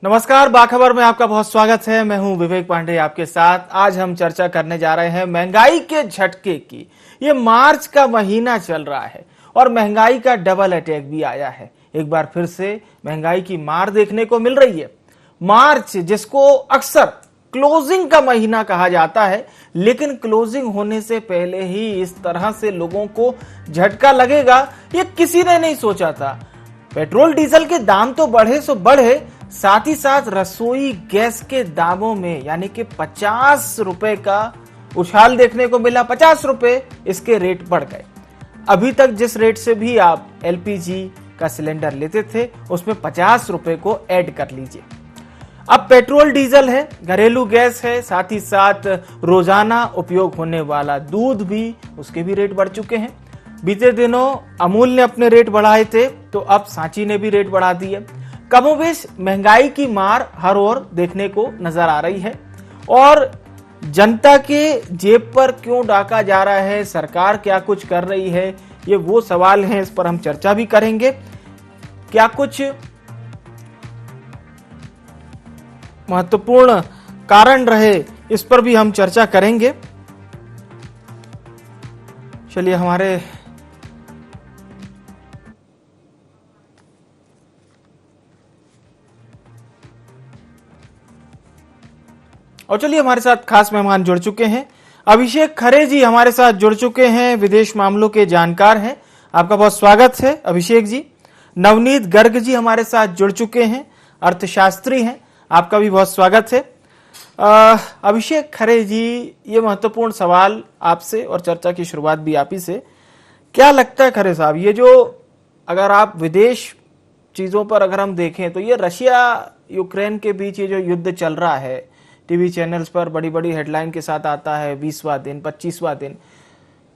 नमस्कार, बाखबर में आपका बहुत स्वागत है। मैं हूं विवेक पांडे आपके साथ। आज हम चर्चा करने जा रहे हैं महंगाई के झटके की। ये मार्च का महीना चल रहा है और महंगाई का डबल अटैक भी आया है। एक बार फिर से महंगाई की मार देखने को मिल रही है। मार्च, जिसको अक्सर क्लोजिंग का महीना कहा जाता है, लेकिन क्लोजिंग होने से पहले ही इस तरह से लोगों को झटका लगेगा, ये किसी ने नहीं सोचा था। पेट्रोल डीजल के दाम तो बढ़े सो बढ़े, साथ ही साथ रसोई गैस के दामों में यानी कि 50 रुपए का उछाल देखने को मिला। 50 रुपए इसके रेट बढ़ गए। अभी तक जिस रेट से भी आप एलपीजी का सिलेंडर लेते थे, उसमें 50 रुपए को ऐड कर लीजिए। अब पेट्रोल डीजल है, घरेलू गैस है, साथ ही साथ रोजाना उपयोग होने वाला दूध भी, उसके भी रेट बढ़ चुके हैं। बीते दिनों अमूल ने अपने रेट बढ़ाए थे, तो अब सांची ने भी रेट बढ़ा दिए। कमोबेश महंगाई की मार हर ओर देखने को नजर आ रही है और जनता के जेब पर क्यों डाका जा रहा है, सरकार क्या कुछ कर रही है, ये वो सवाल हैं। इस पर हम चर्चा भी करेंगे। क्या कुछ महत्वपूर्ण कारण रहे, इस पर भी हम चर्चा करेंगे। चलिए हमारे हमारे साथ खास मेहमान जुड़ चुके हैं। अभिषेक खरे जी हमारे साथ जुड़ चुके हैं, विदेश मामलों के जानकार हैं। आपका बहुत स्वागत है अभिषेक जी। नवनीत गर्ग जी हमारे साथ जुड़ चुके हैं, अर्थशास्त्री हैं। आपका भी बहुत स्वागत है। अभिषेक खरे जी, ये महत्वपूर्ण सवाल आपसे और चर्चा की शुरुआत भी आप ही से। क्या लगता है खरे साहब, ये जो अगर आप विदेश चीजों पर अगर हम देखें तो ये रशिया यूक्रेन के बीच ये जो युद्ध चल रहा है, टीवी चैनल्स पर बड़ी बड़ी हेडलाइन के साथ आता है, 20वां दिन, 25वां दिन,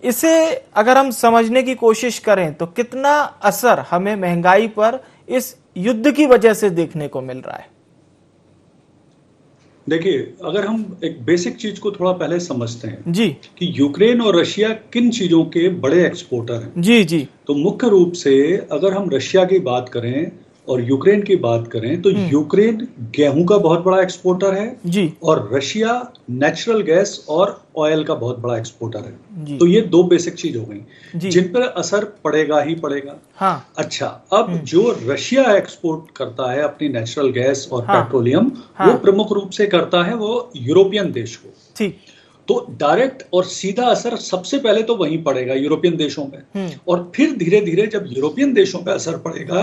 इसे अगर हम समझने की कोशिश करें तो कितना असर हमें महंगाई पर इस युद्ध की वजह से देखने को मिल रहा है? देखिए, अगर हम एक बेसिक चीज को थोड़ा पहले समझते हैं जी कि यूक्रेन और रशिया किन चीजों के बड़े एक्सपोर्टर हैं। जी जी तो मुख्य रूप से अगर हम रशिया की बात करें और यूक्रेन की बात करें तो यूक्रेन गेहूं का बहुत बड़ा एक्सपोर्टर है जी और रशिया नेचुरल गैस और ऑयल का बहुत बड़ा एक्सपोर्टर है जी। तो ये दो बेसिक चीज हो गई जी। जिन पर असर पड़ेगा ही पड़ेगा। हाँ। अच्छा, अब जो रशिया एक्सपोर्ट करता है अपनी नेचुरल गैस और हाँ। पेट्रोलियम, वो प्रमुख रूप से करता है वो यूरोपियन देश को। ठीक। तो डायरेक्ट और सीधा असर सबसे पहले तो वहीं पड़ेगा यूरोपियन देशों पे, और फिर धीरे धीरे जब यूरोपियन देशों पे असर पड़ेगा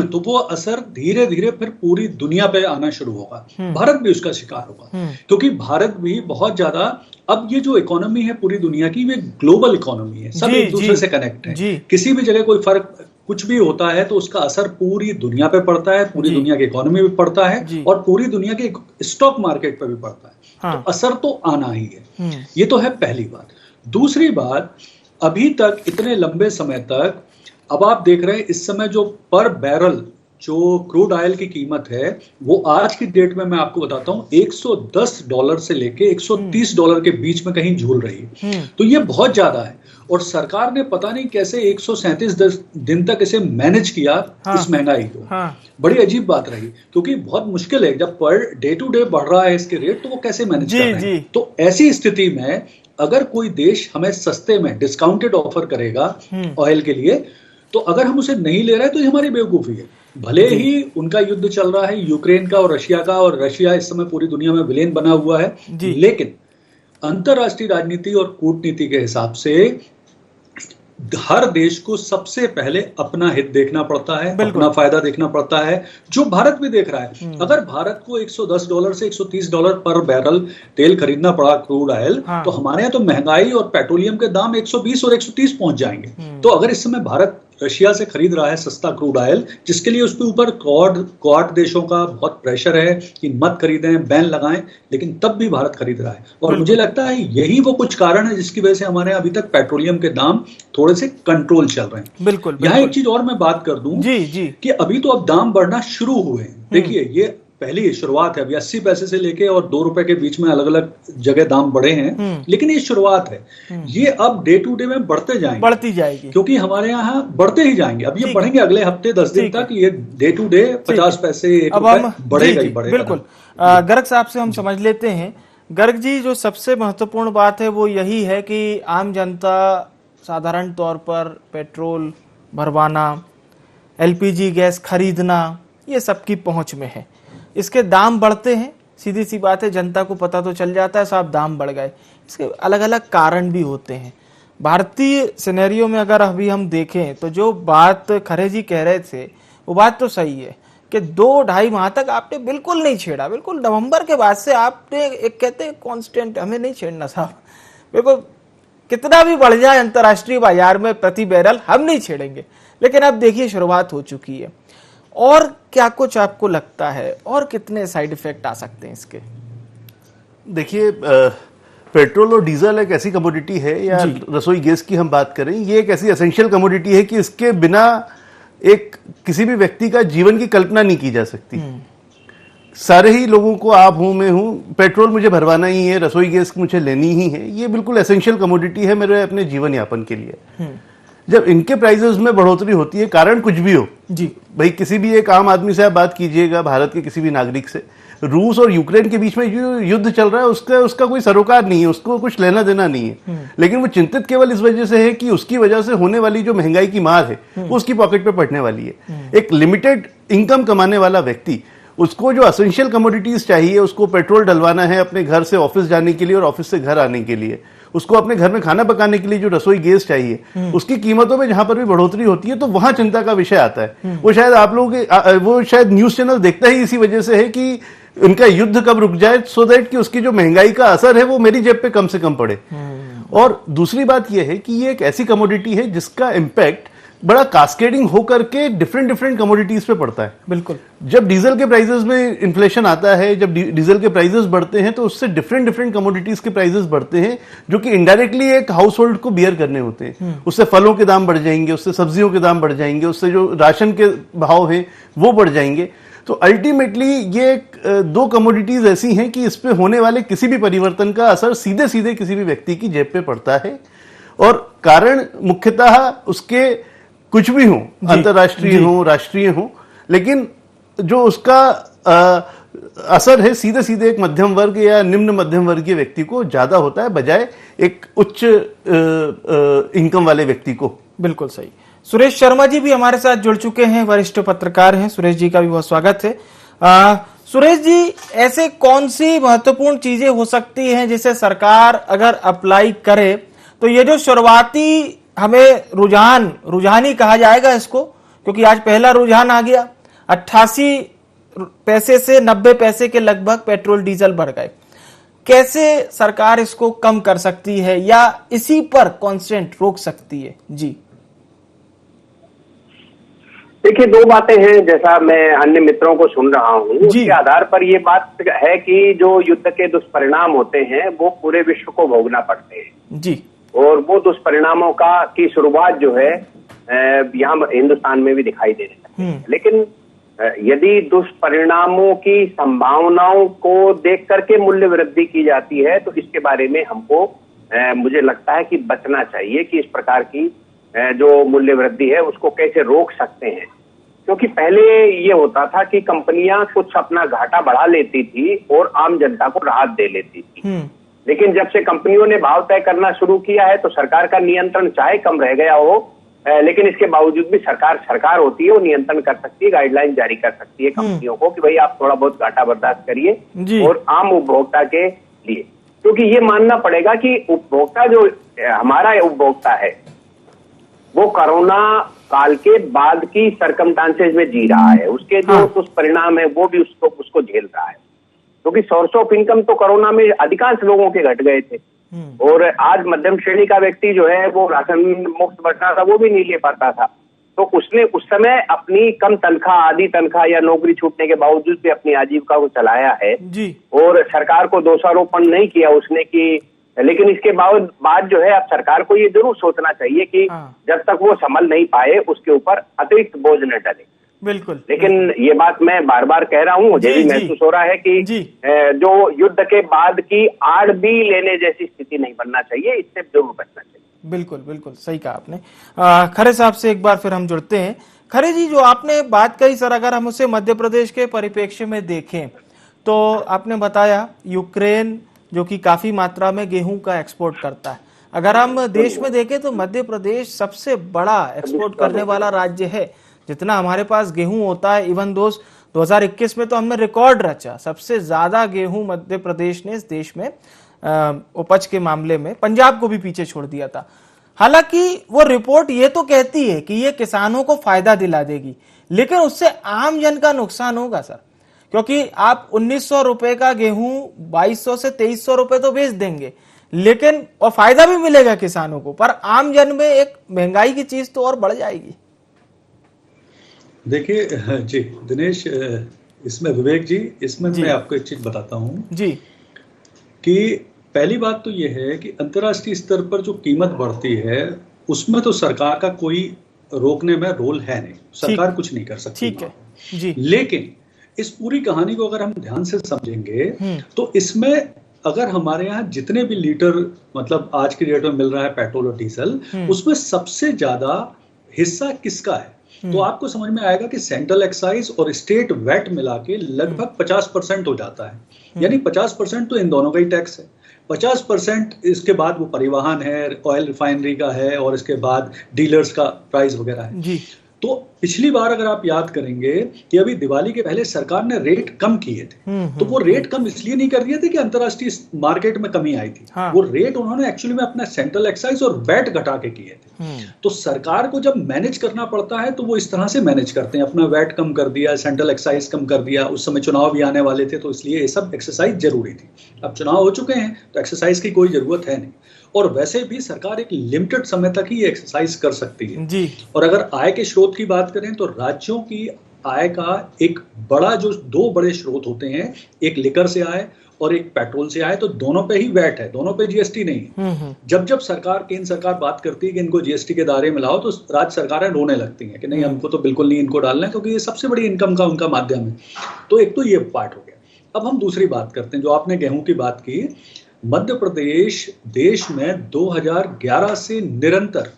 तो वो असर धीरे धीरे फिर पूरी दुनिया पे आना शुरू होगा। भारत भी उसका शिकार होगा, क्योंकि भारत भी बहुत ज्यादा, अब ये जो इकोनॉमी है पूरी दुनिया की, ये ग्लोबल इकोनॉमी है, सब एक दूसरे से कनेक्ट है। किसी भी जगह कोई फर्क कुछ भी होता है तो उसका असर पूरी दुनिया पे पड़ता है, पूरी दुनिया की इकोनॉमी पे पड़ता है और पूरी दुनिया के स्टॉक मार्केट पे भी पड़ता है। हाँ। तो असर तो आना ही है। ये तो है पहली बात। दूसरी बात, अभी तक इतने लंबे समय तक, अब आप देख रहे हैं इस समय जो पर बैरल जो क्रूड ऑयल की कीमत है वो आज की डेट में मैं आपको बताता हूं $110 से लेके $130 के बीच में कहीं झूल रही है। तो ये बहुत ज्यादा है और सरकार ने पता नहीं कैसे 137 दिन तक इसे मैनेज किया। हाँ। इस महंगाई को। हाँ। बड़ी अजीब बात रही, क्योंकि बहुत मुश्किल है जब पर डे टू डे बढ़ रहा है इसके रेट, तो वो कैसे मैनेज कर रहे हैं। तो ऐसी स्थिति में अगर कोई देश हमें सस्ते में डिस्काउंटेड ऑफर करेगा ऑयल के लिए, तो अगर हम उसे नहीं ले रहे हैं तो ये हमारी बेवकूफी है। भले ही उनका युद्ध चल रहा है यूक्रेन का और रशिया का, और रशिया इस समय पूरी दुनिया में विलेन बना हुआ है, लेकिन अंतरराष्ट्रीय राजनीति और कूटनीति के हिसाब से हर देश को सबसे पहले अपना हित देखना पड़ता है, अपना फायदा देखना पड़ता है, जो भारत भी देख रहा है। अगर भारत को $110 से $130 पर बैरल तेल खरीदना पड़ा क्रूड ऑयल, तो हमारे यहाँ तो महंगाई और पेट्रोलियम के दाम 120 और 130 पहुंच जाएंगे। तो अगर इस समय भारत रशिया से खरीद रहा है सस्ता क्रूड ऑयल, जिसके लिए उसके ऊपर क्वाड देशों का बहुत प्रेशर है कि मत खरीदें, बैन लगाएं, लेकिन तब भी भारत खरीद रहा है। और मुझे लगता है यही वो कुछ कारण है जिसकी वजह से हमारे अभी तक पेट्रोलियम के दाम थोड़े से कंट्रोल चल रहे हैं। बिल्कुल। यहाँ एक चीज और मैं बात कर दूं कि अभी तो अब दाम बढ़ना शुरू हुए हैं। देखिए, ये पहली शुरुआत है। अभी 80 पैसे से लेके और 2 रुपए के बीच में अलग अलग जगह दाम बढ़े हैं, लेकिन ये शुरुआत है। ये अब डे टू डे में बढ़ते जाएंगे, बढ़ती जाएगी, क्योंकि हमारे यहाँ बढ़ते ही जाएंगे। अब ये बढ़ेंगे अगले हफ्ते 10 दिन तक, ये डे टू डे 50 पैसे 1 रुपए बढ़ेगा ही बढ़ेगा। बिल्कुल। गर्ग साहब से हम समझ लेते हैं। गर्ग जी, जो सबसे महत्वपूर्ण बात है वो यही है कि आम जनता साधारण तौर पर पेट्रोल भरवाना, एलपीजी गैस खरीदना, ये सबकी पहुंच में है। इसके दाम बढ़ते हैं, सीधी सी बात है, जनता को पता तो चल जाता है साहब दाम बढ़ गए। इसके अलग अलग कारण भी होते हैं। भारतीय सिनेरियो में अगर अभी हम देखें तो जो बात खरे जी कह रहे थे वो बात तो सही है कि 2-2.5 माह तक आपने बिल्कुल नहीं छेड़ा। बिल्कुल नवंबर के बाद से आपने एक कहते हैं कांस्टेंट, हमें नहीं छेड़ना साहब, बिल्कुल कितना भी बढ़ जाए अंतर्राष्ट्रीय बाजार में प्रति बैरल हम नहीं छेड़ेंगे। लेकिन अब देखिए शुरुआत हो चुकी है। और क्या कुछ आपको लगता है और कितने साइड इफेक्ट आ सकते हैं इसके? देखिए, पेट्रोल और डीजल एक ऐसी कमोडिटी है, या रसोई गैस की हम बात करें, ये एक ऐसी एसेंशियल कमोडिटी है कि इसके बिना एक किसी भी व्यक्ति का जीवन की कल्पना नहीं की जा सकती। सारे ही लोगों को, आप हूं मैं हूं, पेट्रोल मुझे भरवाना ही है, रसोई गैस मुझे लेनी ही है। ये बिल्कुल एसेंशियल कमोडिटी है मेरे अपने जीवन यापन के लिए। जब इनके प्राइसेस में बढ़ोतरी होती है, कारण कुछ भी हो जी, भाई किसी भी एक आम आदमी से आप बात कीजिएगा, भारत के किसी भी नागरिक से, रूस और यूक्रेन के बीच में जो युद्ध चल रहा है उसका कोई सरोकार नहीं है, उसको कुछ लेना देना नहीं है। लेकिन वो चिंतित केवल इस वजह से है कि उसकी वजह से होने वाली जो महंगाई की मार है वो उसकी पॉकेट पे पड़ने वाली है। एक लिमिटेड इनकम कमाने वाला व्यक्ति, उसको जो एसेंशियल कमोडिटीज चाहिए, उसको पेट्रोल डलवाना है अपने घर से ऑफिस जाने के लिए और ऑफिस से घर आने के लिए, उसको अपने घर में खाना पकाने के लिए जो रसोई गैस चाहिए, उसकी कीमतों में जहां पर भी बढ़ोतरी होती है तो वहां चिंता का विषय आता है। वो शायद आप लोगों वो शायद न्यूज चैनल देखता ही इसी वजह से है कि इनका युद्ध कब रुक जाए, सो दैट कि उसकी जो महंगाई का असर है वो मेरी जेब पे कम से कम पड़े। और दूसरी बात यह है कि ये एक ऐसी कमोडिटी है जिसका इम्पैक्ट बड़ा कास्केडिंग होकर के डिफरेंट कमोडिटीज पे पड़ता है। बिल्कुल, जब डीजल के प्राइसेस में इन्फ्लेशन आता है, जब डीजल के प्राइसेस बढ़ते हैं तो उससे डिफरेंट कमोडिटीज के प्राइसेस बढ़ते हैं, जो कि इनडायरेक्टली एक हाउस होल्ड को बियर करने होते हैं। उससे फलों के दाम बढ़ जाएंगे, उससे सब्जियों के दाम बढ़ जाएंगे, उससे जो राशन के भाव हैं वो बढ़ जाएंगे। तो अल्टीमेटली ये 2 कमोडिटीज ऐसी हैं कि इस पे होने वाले किसी भी परिवर्तन का असर सीधे सीधे किसी भी व्यक्ति की जेब पे पड़ता है। और कारण मुख्यतः उसके कुछ भी हो, अंतर्राष्ट्रीय हो, राष्ट्रीय हो, लेकिन जो उसका असर है सीधे सीधे एक मध्यम वर्ग या निम्न मध्यम वर्गीय व्यक्ति को ज्यादा होता है, बजाय एक उच्च इनकम वाले व्यक्ति को। बिल्कुल सही। सुरेश शर्मा जी भी हमारे साथ जुड़ चुके हैं, वरिष्ठ पत्रकार हैं। सुरेश जी का भी बहुत स्वागत है। सुरेश जी, ऐसे कौन सी महत्वपूर्ण चीजें हो सकती हैं जिसे सरकार अगर अप्लाई करे तो ये जो शुरुआती हमें रुझान ही कहा जाएगा इसको, क्योंकि आज पहला रुझान आ गया, 88 पैसे से 90 पैसे के लगभग पेट्रोल डीजल बढ़ गए। कैसे सरकार इसको कम कर सकती है या इसी पर कांस्टेंट रोक सकती है? जी देखिए, 2 बातें हैं। जैसा मैं अन्य मित्रों को सुन रहा हूँ, उसके आधार पर ये बात है कि जो युद्ध के दुष्परिणाम होते हैं वो पूरे विश्व को भोगना पड़ते हैं जी, और वो दुष्परिणामों की शुरुआत जो है यहाँ हिंदुस्तान में भी दिखाई देने लगती है। लेकिन यदि दुष्परिणामों की संभावनाओं को देख करके मूल्य वृद्धि की जाती है तो इसके बारे में हमको मुझे लगता है कि बचना चाहिए कि इस प्रकार की जो मूल्य वृद्धि है उसको कैसे रोक सकते हैं। क्योंकि पहले ये होता था कि कंपनियां कुछ अपना घाटा बढ़ा लेती थी और आम जनता को राहत दे लेती थी। लेकिन जब से कंपनियों ने भाव तय करना शुरू किया है तो सरकार का नियंत्रण चाहे कम रह गया हो, लेकिन इसके बावजूद भी सरकार होती है, वो नियंत्रण कर सकती है, गाइडलाइन जारी कर सकती है कंपनियों को कि भाई आप थोड़ा बहुत घाटा बर्दाश्त करिए और आम उपभोक्ता के लिए। क्योंकि ये मानना पड़ेगा कि उपभोक्ता जो हमारा उपभोक्ता है वो कोरोना काल के बाद की सर्कमस्टांसेस में जी रहा है, उसके जो दुष्परिणाम है वो भी उसको झेल रहा है। क्योंकि सोर्स ऑफ इनकम तो कोरोना में अधिकांश लोगों के घट गए थे और आज मध्यम श्रेणी का व्यक्ति जो है वो राशन मुफ्त बंटना था वो भी नहीं ले पाता था। तो उसने उस समय अपनी कम तनख्वाह, आधी तनख्वाह या नौकरी छूटने के बावजूद भी अपनी आजीविका को चलाया है जी। और सरकार को दोषारोपण नहीं किया उसने कि, लेकिन इसके बाद जो है अब सरकार को ये जरूर सोचना चाहिए कि जब तक वो संभल नहीं पाए उसके ऊपर अतिरिक्त बोझ न डले। बिल्कुल। लेकिन ये बात मैं बार बार कह रहा हूँ, मुझे भी महसूस हो रहा है कि जो युद्ध के बाद की आड़ भी लेने जैसी स्थिति नहीं बनना चाहिए, इससे जरूर बचना चाहिए। बिल्कुल बिल्कुल सही कहा आपने। खरे साहब से एक बार फिर हम जुड़ते हैं। खरे जी, जो आपने बात कही सर, अगर हम उसे मध्य प्रदेश के परिप्रेक्ष्य में देखें तो आपने बताया यूक्रेन जो कि काफी मात्रा में गेहूं का एक्सपोर्ट करता है। अगर हम देश में देखें तो मध्य प्रदेश सबसे बड़ा एक्सपोर्ट करने वाला राज्य है। जितना हमारे पास गेहूं होता है, इवन 2021 में तो हमने रिकॉर्ड रचा, सबसे ज्यादा गेहूं मध्य प्रदेश ने इस देश में उपज के मामले में पंजाब को भी पीछे छोड़ दिया था। हालांकि वो रिपोर्ट ये तो कहती है कि ये किसानों को फायदा दिला देगी, लेकिन उससे आम जन का नुकसान होगा सर, क्योंकि आप 1900 रुपए का गेहूं 2200 से 2300 रुपए तो बेच देंगे, लेकिन और फायदा भी मिलेगा किसानों को, पर आम जन में एक महंगाई की चीज तो और बढ़ जाएगी। देखिए जी दिनेश, इसमें विवेक जी, इसमें मैं आपको एक चीज बताता हूं जी कि पहली बात तो यह है कि अंतर्राष्ट्रीय स्तर पर जो कीमत बढ़ती है उसमें तो सरकार का कोई रोकने में रोल है नहीं, सरकार कुछ नहीं कर सकती। ठीक है जी। लेकिन इस पूरी कहानी को अगर हम ध्यान से समझेंगे तो इसमें अगर हमारे यहाँ जितने भी लीटर मतलब आज की डेट में मिल रहा है पेट्रोल और डीजल, उसमें सबसे ज्यादा हिस्सा किसका है? तो आपको समझ में आएगा कि सेंट्रल एक्साइज और स्टेट वैट मिला के लगभग 50% हो जाता है। यानी 50% तो इन दोनों का ही टैक्स है। 50% इसके बाद वो परिवहन है, ऑयल रिफाइनरी का है, और इसके बाद डीलर्स का प्राइस वगैरह है जी। तो पिछली बार अगर आप याद करेंगे कि अभी दिवाली के पहले सरकार ने रेट कम किए थे, तो वो रेट कम इसलिए नहीं कर दिए थे कि अंतर्राष्ट्रीय मार्केट में कमी आई थी। वो रेट उन्होंने एक्चुअली में अपना सेंट्रल एक्साइज और वैट घटा के किए थे। तो सरकार को जब मैनेज करना पड़ता है तो वो इस तरह से मैनेज करते हैं, अपना वैट कम कर दिया, सेंट्रल एक्साइज कम कर दिया। उस समय चुनाव भी आने वाले थे तो इसलिए ये सब एक्सरसाइज जरूरी थी। अब चुनाव हो चुके हैं तो एक्सरसाइज की कोई जरूरत है नहीं, और वैसे भी सरकार एक लिमिटेड समय तक ही एक्सरसाइज कर सकती है जी। और अगर आय के स्रोत की बात करें तो राज्यों की आय का एक बड़ा जो दो बड़े स्रोत होते हैं, एक लिकर से आय और एक पेट्रोल से आय, तो दोनों पे ही वैट है, दोनों पे जीएसटी नहीं है। जब जब सरकार, केंद्र सरकार बात करती है कि इनको जीएसटी के दायरे में लाओ, तो राज्य सरकारें रोने लगती हैं कि नहीं, हमको तो बिल्कुल नहीं इनको डालना है, क्योंकि ये सबसे बड़ी इनकम का उनका माध्यम है। तो एक तो ये पार्ट हो गया। अब हम दूसरी बात करते हैं, जो आपने गेहूं की बात की। मध्य प्रदेश देश में 2011 से निरंतर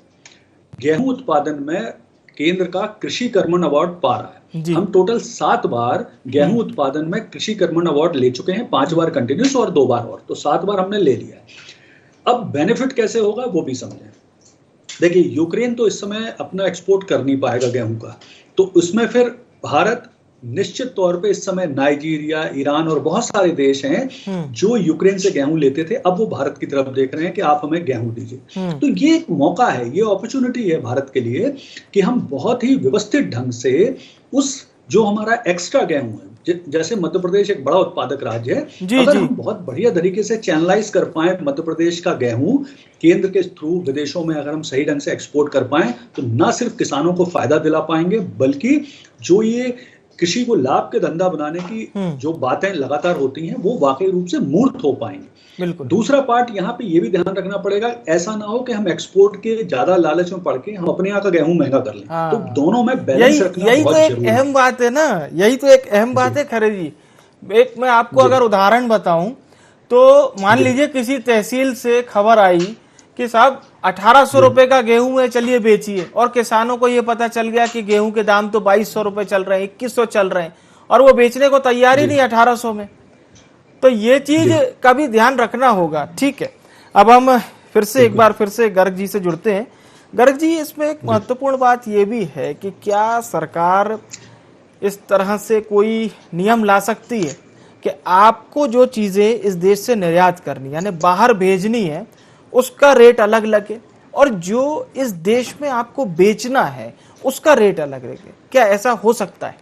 गेहूं उत्पादन में केंद्र का कृषि कर्मण अवार्ड पा रहा है। हम टोटल 7 बार गेहूं उत्पादन में कृषि कर्मण अवार्ड ले चुके हैं, 5 बार कंटिन्यूस और 2 बार और, तो 7 बार हमने ले लिया है। अब बेनिफिट कैसे होगा वो भी समझें। देखिए, यूक्रेन तो इस समय अपना एक्सपोर्ट कर नहीं पाएगा गेहूं का, तो उसमें फिर भारत निश्चित तौर पे इस समय नाइजीरिया, ईरान और बहुत सारे देश हैं जो यूक्रेन से गेहूं लेते थे, अब वो भारत की तरफ देख रहे हैं कि आप हमें गेहूं दीजिए। तो ये एक मौका है, ये अपॉर्चुनिटी है भारत के लिए कि हम बहुत ही व्यवस्थित ढंग से उस जो हमारा एक्स्ट्रा गेहूं है, जैसे मध्य प्रदेश एक बड़ा उत्पादक राज्य है, अगर हम बहुत बढ़िया तरीके से चैनलाइज कर पाए मध्य प्रदेश का गेहूं केंद्र के थ्रू विदेशों में, अगर हम सही ढंग से एक्सपोर्ट कर पाए, तो न सिर्फ किसानों को फायदा दिला पाएंगे, बल्कि जो ये कृषि को लाभ के धंधा बनाने की जो बातें लगातार होती हैं, वो वाकई रूप से मूर्त हो पाएंगे। बिल्कुल। दूसरा पार्ट यहाँ पे ये भी ध्यान रखना पड़ेगा, ऐसा ना हो कि हम एक्सपोर्ट के ज्यादा लालच में पड़ के हम अपने यहाँ का गेहूं महंगा कर लें। तो दोनों में बैलेंस रखना बहुत जरूरी है। यही तो एक अहम बात है ना, यही तो एक अहम बात है खरे जी। एक मैं आपको अगर उदाहरण बताऊं तो मान लीजिए किसी तहसील से खबर आई कि साहब 1800 रुपए का गेहूं है, चलिए बेचिए, और किसानों को ये पता चल गया कि गेहूं के दाम तो 2200 रुपए चल रहे हैं, 2100 चल रहे हैं, और वो बेचने को तैयार ही नहीं 1800 में। तो ये चीज का भी ध्यान रखना होगा। ठीक है, अब हम फिर से एक बार फिर से गर्ग जी से जुड़ते हैं। गर्ग जी, इसमें एक महत्वपूर्ण बात ये भी है कि क्या सरकार इस तरह से कोई नियम ला सकती है कि आपको जो चीजें इस देश से निर्यात करनी यानी बाहर भेजनी है उसका रेट अलग लगे, और जो इस देश में आपको बेचना है उसका रेट अलग लगे? क्या ऐसा हो सकता है?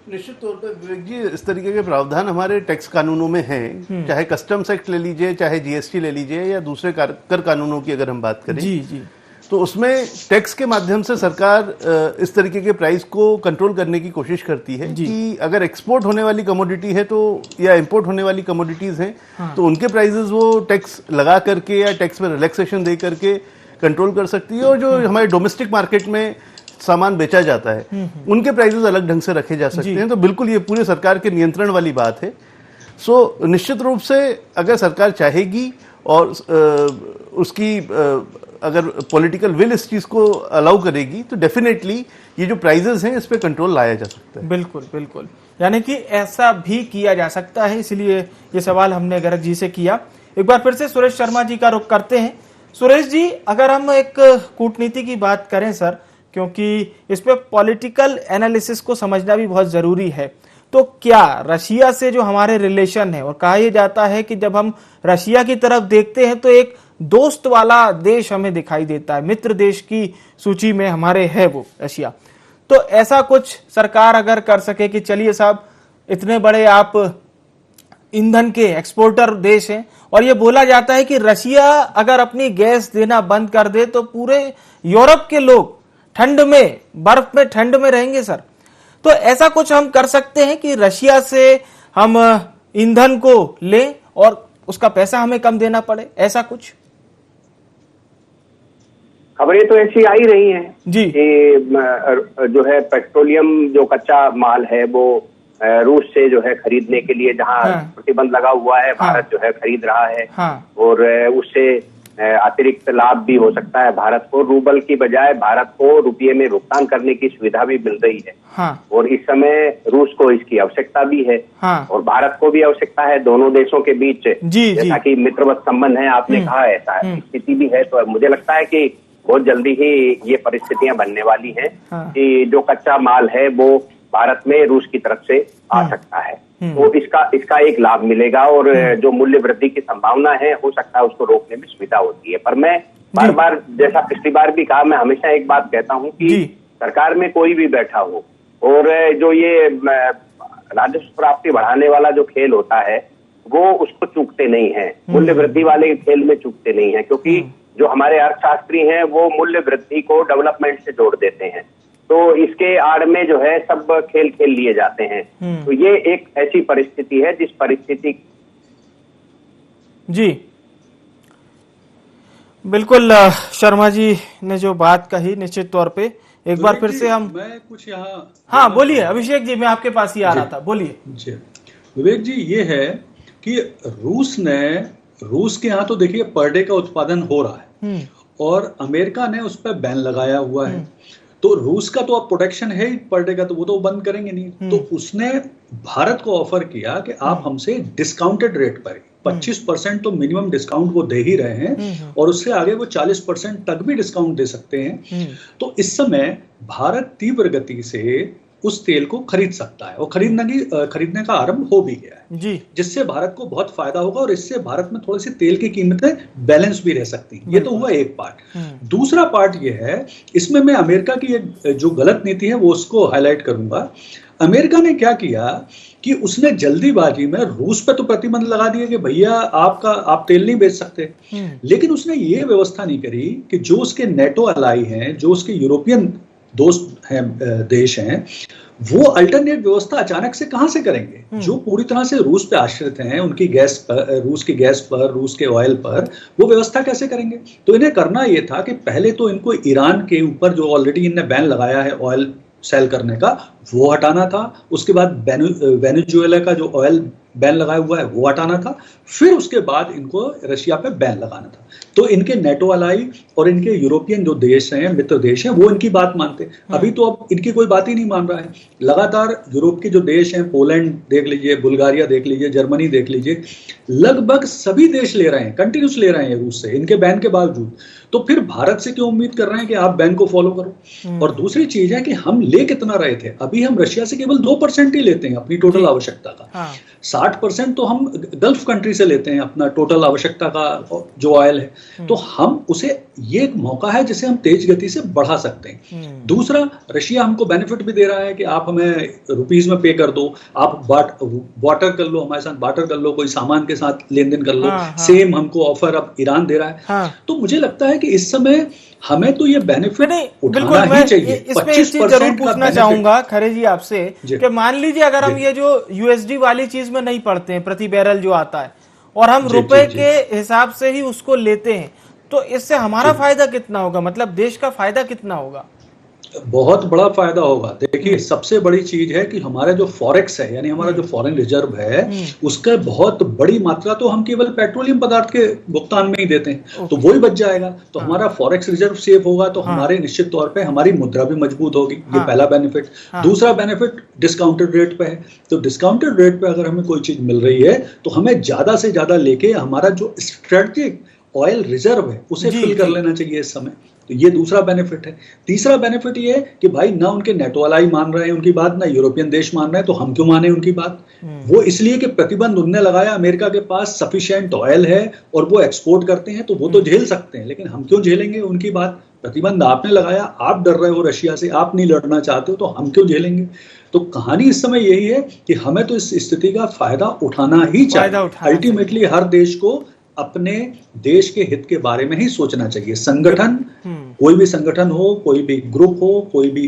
निश्चित तौर पर विवेक जी, इस तरीके के प्रावधान हमारे टैक्स कानूनों में हैं, चाहे कस्टम्स एक्ट ले लीजिए, चाहे जीएसटी ले लीजिए, या दूसरे कर कानूनों की अगर हम बात करें जी, तो उसमें टैक्स के माध्यम से सरकार इस तरीके के प्राइस को कंट्रोल करने की कोशिश करती है कि अगर एक्सपोर्ट होने वाली कमोडिटी है तो, या इंपोर्ट होने वाली कमोडिटीज हैं, तो उनके प्राइसेस वो टैक्स लगा करके या टैक्स में रिलैक्सेशन दे करके कंट्रोल कर सकती है। और जो हमारे डोमेस्टिक मार्केट में सामान बेचा जाता है उनके प्राइसेस अलग ढंग से रखे जा सकते हैं। तो बिल्कुल ये पूरे सरकार के नियंत्रण वाली बात है। सो निश्चित रूप से अगर सरकार चाहेगी और उसकी अगर पॉलिटिकल विल इस चीज को अलाउ करेगी तो डेफिनेटली ये जो प्राइजेस हैं इस पे कंट्रोल लाया जा सकता है। बिल्कुल बिल्कुल, यानी कि ऐसा भी किया जा सकता है, इसलिए ये सवाल हमने गर्ग जी से किया। एक बार फिर से सुरेश शर्मा जी का रुख करते हैं। सुरेश जी, अगर हम एक कूटनीति की बात करें सर, क्योंकि इसमें पॉलिटिकल एनालिसिस को समझना भी बहुत जरूरी है, तो क्या रशिया से जो हमारे रिलेशन है, और कहा यह जाता है कि जब हम रशिया की तरफ देखते हैं तो एक दोस्त वाला देश हमें दिखाई देता है, मित्र देश की सूची में हमारे है वो रशिया। तो ऐसा कुछ सरकार अगर कर सके कि चलिए साहब, इतने बड़े आप ईंधन के एक्सपोर्टर देश हैं और ये बोला जाता है कि रशिया अगर अपनी गैस देना बंद कर दे तो पूरे यूरोप के लोग ठंड में, बर्फ में, ठंड में रहेंगे सर। तो ऐसा कुछ हम कर सकते हैं कि रशिया से हम ईंधन को लें और उसका पैसा हमें कम देना पड़े, ऐसा कुछ? खबरें तो ऐसी आ ही रही हैं जी कि जो है पेट्रोलियम जो कच्चा माल है वो रूस से जो है खरीदने के लिए जहां प्रतिबंध लगा हुआ है, भारत जो है खरीद रहा है। और उससे अतिरिक्त लाभ भी हो सकता है भारत को। रूबल की बजाय भारत को रुपये में भुगतान करने की सुविधा भी मिल रही है। और इस समय रूस को इसकी आवश्यकता भी है और भारत को भी आवश्यकता है। दोनों देशों के बीच जैसा कि मित्रवत संबंध है, आपने कहा ऐसा स्थिति भी है। तो मुझे लगता है कि बहुत जल्दी ही ये परिस्थितियां बनने वाली हैं कि जो कच्चा माल है वो भारत में रूस की तरफ से आ सकता है। तो इसका एक लाभ मिलेगा और जो मूल्य वृद्धि की संभावना है, हो सकता है उसको रोकने में सुविधा होती है। पर मैं बार बार, जैसा पिछली बार भी कहा, मैं हमेशा एक बात कहता हूं कि सरकार में कोई भी बैठा हो और जो ये राजस्व प्राप्ति बढ़ाने वाला जो खेल होता है वो उसको चूकते नहीं है, मूल्य वृद्धि वाले खेल में चूकते नहीं है। क्योंकि जो हमारे अर्थशास्त्री हैं वो मूल्य वृद्धि को डेवलपमेंट से जोड़ देते हैं, तो इसके आड़ में जो है सब खेल खेल लिए जाते हैं। तो ये एक ऐसी परिस्थिति है जिस परिस्थिति जी बिल्कुल शर्मा जी ने जो बात कही, निश्चित तौर पे एक बार फिर से हम मैं कुछ यहाँ हाँ बोलिए अभिषेक जी, मैं आपके पास ही आ रहा था, बोलिए जी। विवेक जी, ये है कि रूस के यहाँ तो देखिए पर डे का उत्पादन हो रहा है और अमेरिका ने उस पर बैन लगाया हुआ है। तो रूस का तो अब प्रोटेक्शन है ही पर डे का, तो वो तो बंद करेंगे नहीं। तो उसने भारत को ऑफर किया कि आप हमसे डिस्काउंटेड रेट पर 25% तो मिनिमम डिस्काउंट वो दे ही रहे हैं और उससे आगे वो 40% तक भी डिस्काउंट दे सकते हैं। तो इस समय भारत तीव्र गति से उस तेल को खरीद सकता है और खरीदने का आरंभ हो भी गया है जी, जिससे भारत को बहुत फायदा होगा और इससे भारत में थोड़ी सी तेल की कीमतें बैलेंस भी रह सकती हैं। ये तो हुआ एक पार्ट। दूसरा पार्ट ये है, इसमें मैं अमेरिका की एक जो गलत नीति है वो उसको हाईलाइट करूंगा। अमेरिका ने क्या किया कि उसने जल्दीबाजी में रूस पे तो प्रतिबंध लगा दिया कि भैया आप तेल नहीं बेच सकते, लेकिन उसने ये व्यवस्था नहीं करी कि जो उसके नेटो अलाई हैं, जो उसके यूरोपियन दोस्त हैं, देश हैं, वो अल्टरनेट व्यवस्था अचानक से कहां से करेंगे? जो पूरी तरह से रूस पे आश्रित हैं, उनकी गैस पर, रूस की गैस पर, रूस के ऑयल पर, वो व्यवस्था कैसे करेंगे? तो इन्हें करना ये था कि पहले तो इनको ईरान के ऊपर जो ऑलरेडी इन्हें बैन लगाया है ऑयल सेल करने का, वो हटाना था। उसके बाद वेनेजुएला का जो ऑयल बैन लगाया हुआ है वो हटाना था। फिर उसके बाद इनको रशिया पे बैन लगाना था। तो इनके नेटो अलाई और इनके यूरोपियन जो देश हैं, मित्र देश हैं, वो इनकी बात मानते। अभी तो अब इनकी कोई बात ही नहीं मान रहा है। लगातार यूरोप के जो देश हैं, पोलैंड देख लीजिए, बुल्गारिया देख लीजिए, जर्मनी देख लीजिए, लगभग सभी देश ले रहे हैं, कंटिन्यूस ले रहे हैं रूस से, इनके बैन के बावजूद। तो फिर भारत से क्यों उम्मीद कर रहे हैं कि आप बैन को फॉलो करो? और दूसरी चीज है कि हम ले कितना रहे थे? अभी हम रशिया से केवल 2% ही लेते हैं अपनी टोटल आवश्यकता का। 60% तो हम गल्फ कंट्री से लेते हैं अपना टोटल आवश्यकता का जो ऑयल है। तो हम उसे, ये एक मौका है जिसे हम तेज गति से बढ़ा सकते हैं। दूसरा, रशिया हमको बेनिफिट भी दे रहा है कि आप हमें रुपीज में पे कर दो, आप बार्टर कर लो, हमारे साथ बार्टर कर लो, कोई सामान के साथ लेन देन कर लो। सेम हमको ऑफर अब ईरान दे रहा है। तो मुझे लगता है कि इस समय हमें तो ये बेनिफिट उठाना ही चाहिए। इसमें एक चीज जरूर पूछना चाहूंगा खरे जी आपसे कि मान लीजिए अगर हम ये जो यूएसडी वाली चीज में नहीं पड़ते हैं, प्रति बैरल जो आता है, और हम रुपए के हिसाब से ही उसको लेते हैं, तो इससे हमारा फायदा कितना होगा? मतलब देश का फायदा कितना होगा? बहुत बड़ा फायदा होगा। देखिए, सबसे बड़ी चीज है कि हमारा जो फॉरेक्स है, यानी हमारा जो फॉरेन रिजर्व है, उसका बहुत बड़ी मात्रा तो हम केवल पेट्रोलियम पदार्थ के भुगतान में ही देते हैं, तो वही बच जाएगा। तो हमारा फॉरेक्स रिजर्व सेव होगा, तो हमारे निश्चित तौर पे हमारी मुद्रा भी मजबूत होगी। ये पहला बेनिफिट। दूसरा बेनिफिट डिस्काउंटेड रेट पे है। तो डिस्काउंटेड रेट पे अगर हमें कोई चीज मिल रही है तो हमें ज्यादा से ज्यादा लेके हमारा जो स्ट्रेटेजिक ऑयल रिजर्व है उसे फिल कर लेना चाहिए इस समय। तो ये दूसरा बेनिफिट है। तीसरा बेनिफिट ये है कि भाई ना उनके नेटो अलाई मान रहे हैं उनकी बात, ना यूरोपियन देश मान रहे हैं, तो हम क्यों माने उनकी बात? वो इसलिए कि प्रतिबंध उनने लगाया, अमेरिका के पास सफिशिएंट ऑयल है और वो एक्सपोर्ट करते हैं, तो वो तो झेल सकते हैं, लेकिन हम क्यों झेलेंगे उनकी बात? प्रतिबंध आपने लगाया, आप डर रहे हो रशिया से, आप नहीं लड़ना चाहते हो, तो हम क्यों झेलेंगे? तो कहानी इस समय यही है कि हमें तो इस स्थिति का फायदा उठाना ही चाहिए। अल्टीमेटली हर देश को अपने देश के हित के बारे में ही सोचना चाहिए। संगठन, कोई भी संगठन हो, कोई भी ग्रुप हो, कोई भी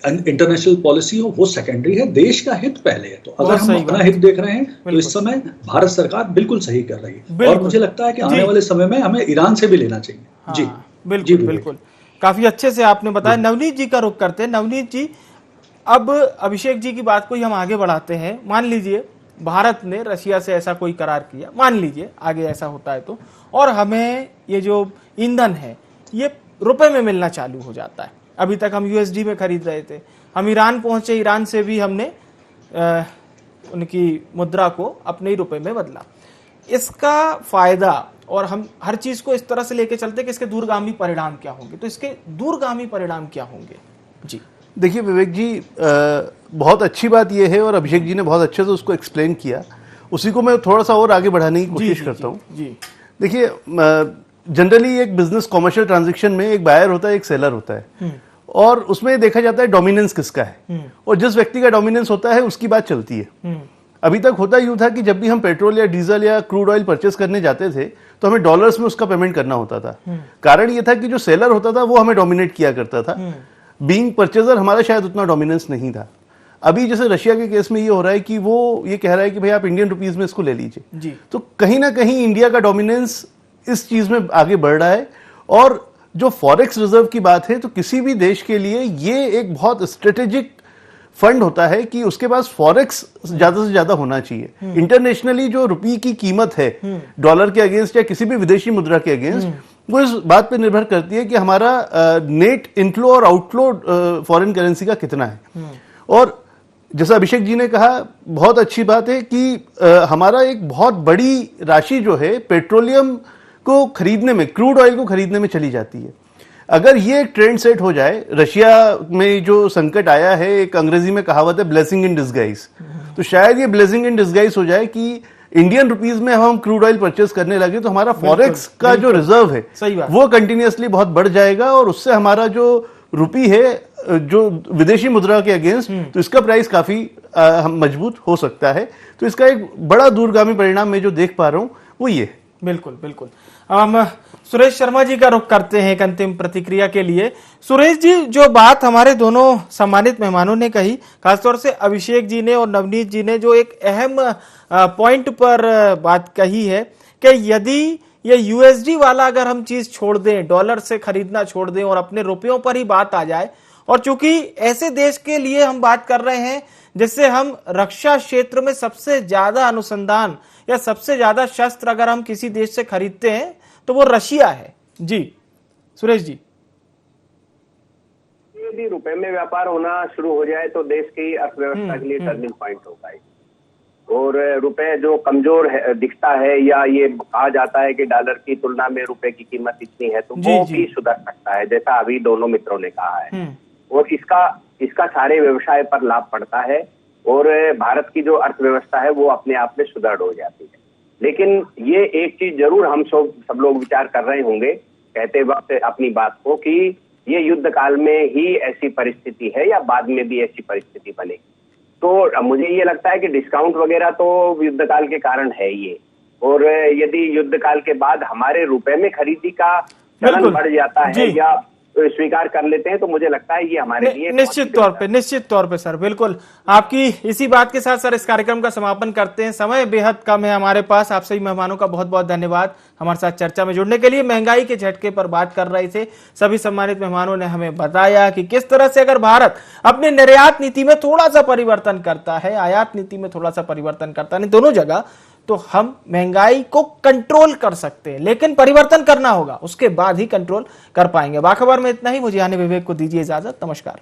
इंटरनेशनल पॉलिसी हो, वो सेकेंडरी है, देश का हित पहले है। तो अगर हम अपना हित देख रहे हैं तो इस समय भारत सरकार बिल्कुल सही कर रही है, और मुझे लगता है कि आने वाले समय में हमें ईरान से भी लेना चाहिए। जी बिल्कुल बिल्कुल, काफी अच्छे से आपने बताया। नवनीत जी का रुख करते हैं। नवनीत जी, अब अभिषेक जी की बात को ही हम आगे बढ़ाते हैं। मान लीजिए भारत ने रशिया से ऐसा कोई करार किया, मान लीजिए आगे ऐसा होता है तो, और हमें ये जो ईंधन है ये रुपए में मिलना चालू हो जाता है। अभी तक हम यूएसडी में खरीद रहे थे, हम ईरान पहुंचे, ईरान से भी हमने उनकी मुद्रा को अपने ही रुपए में बदला। इसका फायदा, और हम हर चीज को इस तरह से लेके चलते कि इसके दूरगामी परिणाम क्या होंगे, तो इसके दूरगामी परिणाम क्या होंगे? जी देखिए विवेक जी, बहुत अच्छी बात यह है, और अभिषेक जी ने बहुत अच्छे से उसको एक्सप्लेन किया, उसी को मैं थोड़ा सा और आगे बढ़ाने की कोशिश करता हूँ। देखिए, जनरली एक बिजनेस कॉमर्शियल ट्रांजैक्शन में एक बायर होता है, एक सेलर होता है, और उसमें देखा जाता है डोमिनेंस किसका है, और जिस व्यक्ति का डोमिनेंस होता है उसकी बात चलती है। अभी तक होता यूं था कि जब भी हम पेट्रोल या डीजल या क्रूड ऑयल परचेस करने जाते थे तो हमें डॉलर्स में उसका पेमेंट करना होता था। कारण ये था कि जो सेलर होता था वो हमें डोमिनेट किया करता था, बीइंग परचेजर हमारा शायद उतना डोमिनेंस नहीं था। अभी जैसे रशिया के केस में ये हो रहा है कि वो ये कह रहा है कि भाई आप इंडियन रुपीज में इसको ले लीजिए, तो कहीं ना कहीं इंडिया का डोमिनेंस इस चीज में आगे बढ़ रहा है। और जो फॉरेक्स रिजर्व की बात है, तो किसी भी देश के लिए ये एक बहुत स्ट्रेटेजिक फंड होता है कि उसके पास फॉरेक्स ज्यादा से ज्यादा होना चाहिए। इंटरनेशनली जो रुपये की कीमत है डॉलर के अगेंस्ट या किसी भी विदेशी मुद्रा के अगेंस्ट, वो इस बात पर निर्भर करती है कि हमारा नेट इनफ्लो और आउटफ्लो फॉरेन करेंसी का कितना है। और जैसा अभिषेक जी ने कहा, बहुत अच्छी बात है कि हमारा एक बहुत बड़ी राशि जो है पेट्रोलियम को खरीदने में, क्रूड ऑयल को खरीदने में चली जाती है। अगर ये एक ट्रेंड सेट हो जाए, रशिया में जो संकट आया है, एक अंग्रेजी में कहावत है ब्लेसिंग इन डिस्गाइज, तो शायद ये ब्लेसिंग इन डिस्गाइज हो जाए कि इंडियन रुपीज में हम क्रूड ऑयल परचेस करने लगे तो हमारा फॉरेक्स का जो रिजर्व है वो कंटिन्यूअसली बहुत बढ़ जाएगा, और उससे हमारा जो रुपी है जो विदेशी मुद्रा के अगेंस्ट, तो इसका प्राइस काफी मजबूत हो सकता है। तो इसका एक बड़ा दूरगामी परिणाम मैं जो देख पा रहा हूं वो ये। बिल्कुल बिल्कुल। हम सुरेश शर्मा जी का रुख करते हैं एक अंतिम प्रतिक्रिया के लिए। सुरेश जी, जो बात हमारे दोनों सम्मानित मेहमानों ने कही, खासतौर से अभिषेक जी ने और नवनीत जी ने जो एक अहम पॉइंट पर बात कही है कि यदि ये यूएसडी वाला अगर हम चीज छोड़ दें, डॉलर से खरीदना छोड़ दें और अपने रुपयों पर ही बात आ जाए, और चूंकि ऐसे देश के लिए हम बात कर रहे हैं जिससे हम रक्षा क्षेत्र में सबसे ज्यादा अनुसंधान या सबसे ज्यादा शस्त्र अगर हम किसी देश से खरीदते हैं तो वो रशिया है। जी सुरेश जी, यदि रुपए में व्यापार होना शुरू हो जाए तो देश की अर्थव्यवस्था के लिए टर्निंग पॉइंट होगा। और रुपए जो कमजोर दिखता है, या ये कहा जाता है कि डॉलर की तुलना में रुपए की कीमत इतनी है, तो वो भी सुधर सकता है, जैसा अभी दोनों मित्रों ने कहा है। और इसका सारे व्यवसाय पर लाभ पड़ता है, और भारत की जो अर्थव्यवस्था है वो अपने आप में सुदृढ़ हो जाती है। लेकिन ये एक चीज जरूर हम सब लोग विचार कर रहे होंगे कहते वक्त अपनी बात को, कि ये युद्ध काल में ही ऐसी परिस्थिति है या बाद में भी ऐसी परिस्थिति बनेगी। तो मुझे ये लगता है कि डिस्काउंट वगैरह तो युद्ध काल के कारण है ये, और यदि युद्ध काल के बाद हमारे रुपए में खरीदी का चलन बढ़ जाता है, या स्वीकार कर लेते हैं तो मुझे लगता है ये हमारे लिए निश्चित तौर पे सर, बिल्कुल आपकी इसी बात के साथ सर इस कार्यक्रम का समापन करते हैं। समय बेहद कम है हमारे पास। आप सभी मेहमानों का बहुत बहुत धन्यवाद हमारे साथ चर्चा में जुड़ने के लिए। महंगाई के झटके पर बात कर रहे थे सभी सम्मानित मेहमानों ने, हमें बताया कि किस तरह से अगर भारत अपने निर्यात नीति में थोड़ा सा परिवर्तन करता है, आयात नीति में थोड़ा सा परिवर्तन करता है, दोनों जगह, तो हम महंगाई को कंट्रोल कर सकते हैं। लेकिन परिवर्तन करना होगा, उसके बाद ही कंट्रोल कर पाएंगे। बाखबर में इतना ही। मुझे यानी विवेक को दीजिए इजाजत। नमस्कार।